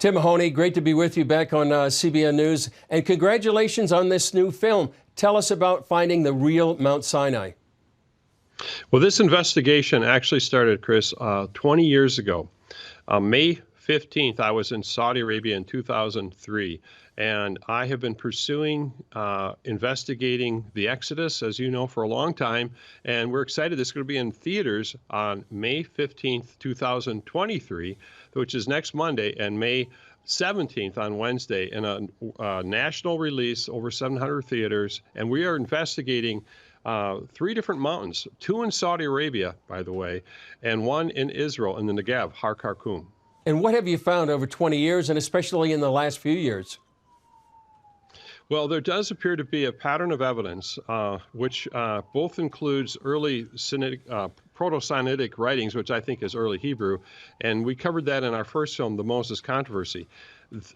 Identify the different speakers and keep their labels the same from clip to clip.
Speaker 1: Tim Mahoney, great to be with you back on CBN News. And congratulations on this new film. Tell us about finding the real Mount Sinai.
Speaker 2: Well, this investigation actually started, Chris, 20 years ago. May 15th, I was in Saudi Arabia in 2003, and I have been pursuing, investigating the Exodus, as you know, for a long time, and we're excited. This is going to be in theaters on May 15th, 2023, which is next Monday, and May 17th on Wednesday, in a national release, over 700 theaters, and we are investigating 3 different mountains, 2 in Saudi Arabia, by the way, and 1 in Israel, in the Negev, Har Karkum.
Speaker 1: And what have you found over 20 years, and especially in the last few years?
Speaker 2: Well, there does appear to be a pattern of evidence, which both includes early Proto-Sinaitic writings, which I think is early Hebrew, and we covered that in our first film, The Moses Controversy.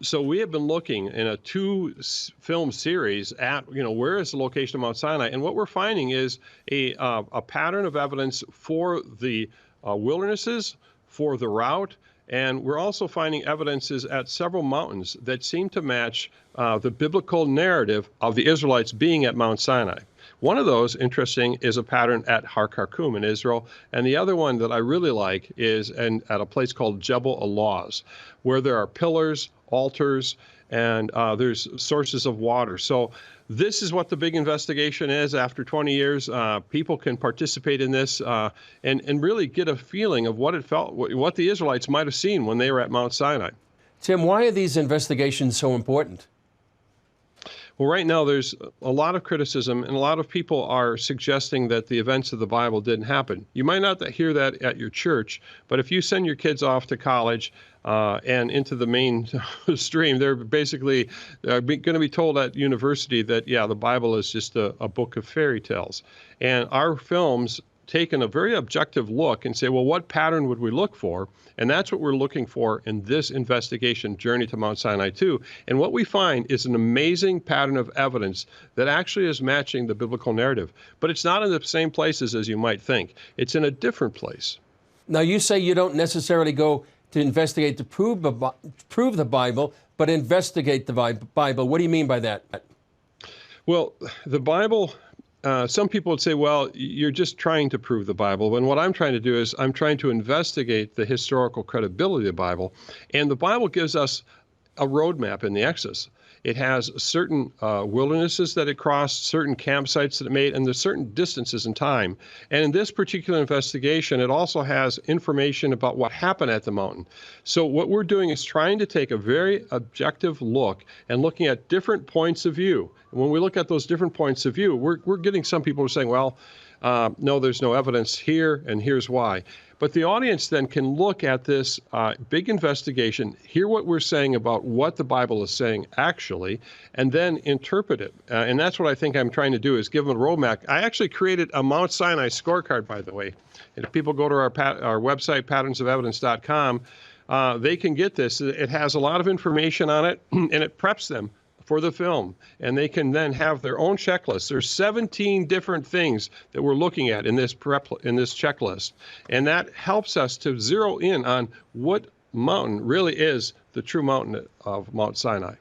Speaker 2: So we have been looking in a 2-film series at, where is the location of Mount Sinai, and what we're finding is a pattern of evidence for the wildernesses, for the route, and we're also finding evidences at several mountains that seem to match the biblical narrative of the Israelites being at Mount Sinai. One of those, interesting, is a pattern at Har Karkum in Israel, and the other one that I really like is at a place called Jebel Alaz, where there are pillars, altars, and there's sources of water. So this is what the big investigation is. After 20 years, people can participate in this and really get a feeling of what it felt, what the Israelites might have seen when they were at Mount Sinai.
Speaker 1: Tim, why are these investigations so important?
Speaker 2: Well, right now there's a lot of criticism, and a lot of people are suggesting that the events of the Bible didn't happen. You might not hear that at your church, but if you send your kids off to college and into the mainstream, they're basically going to be told at university that, yeah, the Bible is just a book of fairy tales. And our films taken a very objective look and say, well, what pattern would we look for? And that's what we're looking for in this investigation, Journey to Mount Sinai II. And what we find is an amazing pattern of evidence that actually is matching the biblical narrative. But it's not in the same places as you might think. It's in a different place.
Speaker 1: Now, you say you don't necessarily go to investigate to prove the Bible, but investigate the Bible. What do you mean by that?
Speaker 2: Well, the Bible... some people would say, well, you're just trying to prove the Bible. And what I'm trying to do is I'm trying to investigate the historical credibility of the Bible. And the Bible gives us a roadmap in the Exodus. It has certain wildernesses that it crossed, certain campsites that it made, and there's certain distances in time. And in this particular investigation, it also has information about what happened at the mountain. So what we're doing is trying to take a very objective look and looking at different points of view. And when we look at those different points of view, we're getting some people who are saying, well, no, there's no evidence here, and here's why. But the audience then can look at this big investigation, hear what we're saying about what the Bible is saying actually, and then interpret it. And that's what I think I'm trying to do, is give them a roadmap. I actually created a Mount Sinai scorecard, by the way. And if people go to our website, patternsofevidence.com, they can get this. It has a lot of information on it, and it preps them for the film, and they can then have their own checklist. There's 17 different things that we're looking at in this checklist, and that helps us to zero in on what mountain really is the true mountain of Mount Sinai.